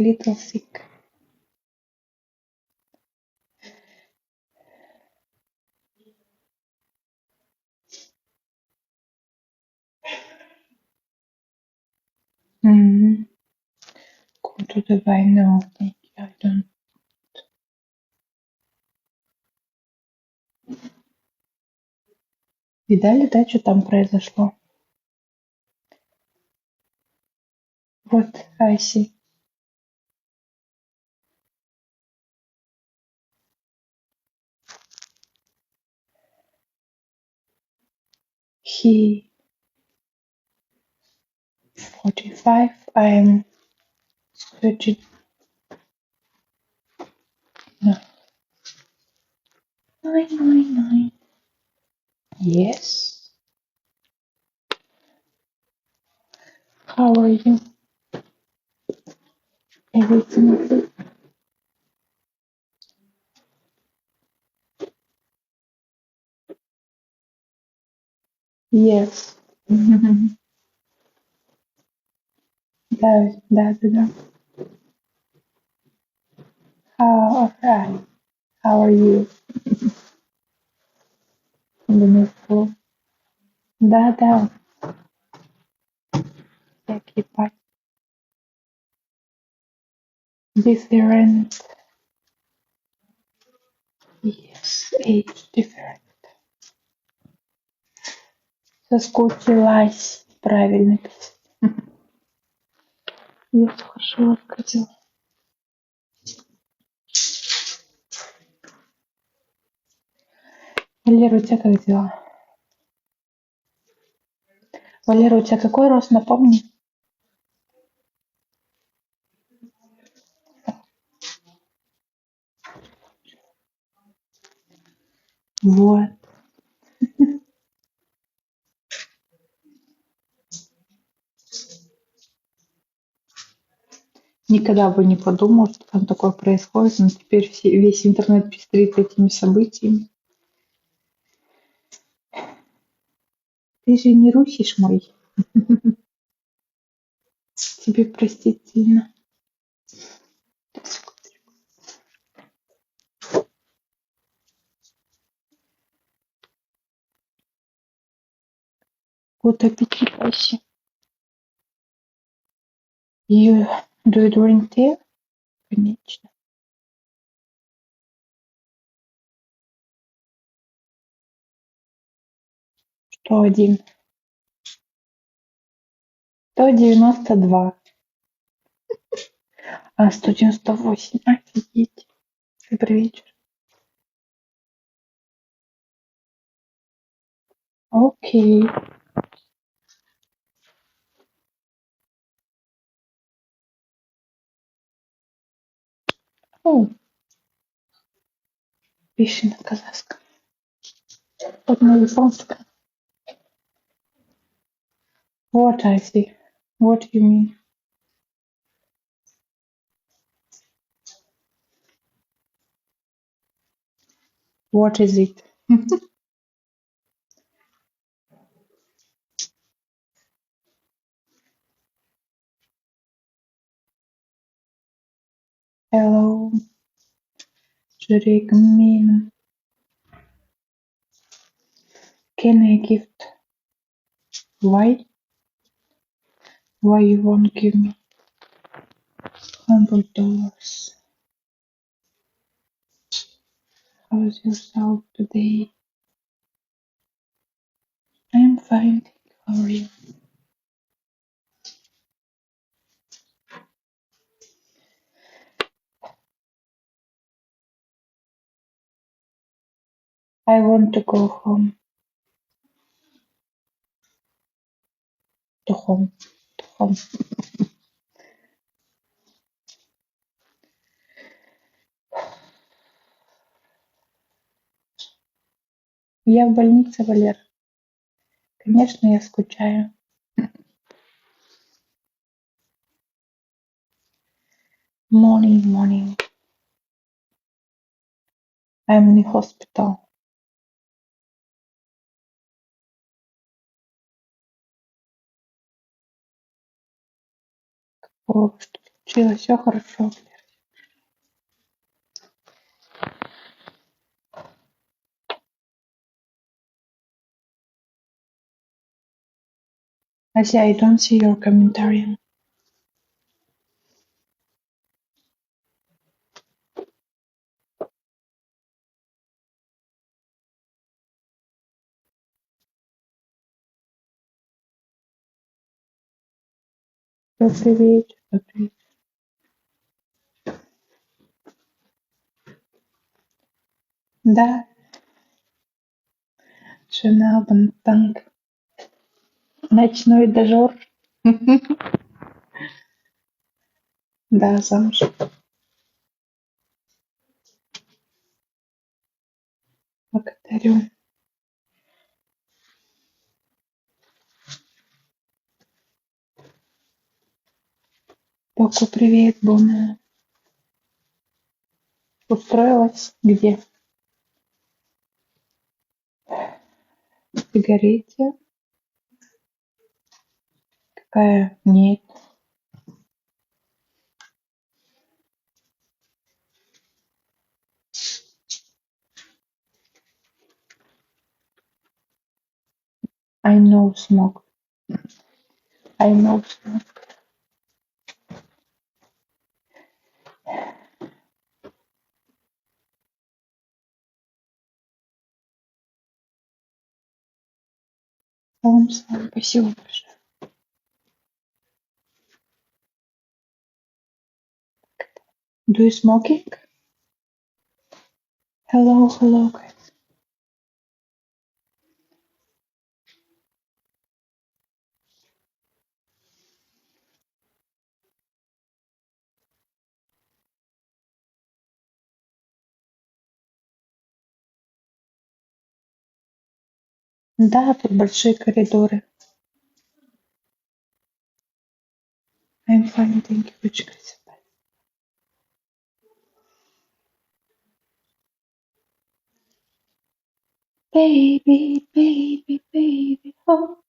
little sick. Mm. Go to the wine, no, thank you, I don't. Видали, да, что там произошло? Вот, I see. He 45, I'm 30. No. 999. Yes. How are you? Everything good? Yes. Да. Alright. How are you? Wonderful. Да. Всякие пати. Different. Yes, age different. Соскучилась. Правильно писать. Я всё хорошо рассказала. Валера, у тебя как дела? Валера, у тебя какой рост, напомни? Вот. Никогда бы не подумал, что там такое происходит, но теперь весь интернет пестрит этими событиями. Ты же не русишь мой. Тебе простительно. Вот аппетит вообще. You do you drink tea? Конечно. Что один? 192. А 198. Офигеть. Добрый вечер. Окей. О. Пиши на казахском. Вот на японском. What I see. What you mean? What is it? Hello. Jurigmin. Can I gift? Why? Why you won't give me $100? How's yourself today? I'm fine. How are you? I want to go home. To home. Я в больнице, Валер. Конечно, я скучаю. Morning. I'm in the hospital. О, что Училась, все хорошо. Ася, I don't see your commentary. Добрый вечер, добрый вечер. Да, жена Бантанг. Ночной дожор. Да, замуж. Благодарю. Боку привет, Буна. Устроилась? Где? В сигарете? Какая? Нет. I know smoke. I know smoke. Салам, салам. Спасибо большое. Do you smoking? Hello, hello, guys. Да, тут большие коридоры. I'm fine, thank you. Очень красиво. Baby, baby, baby, oh.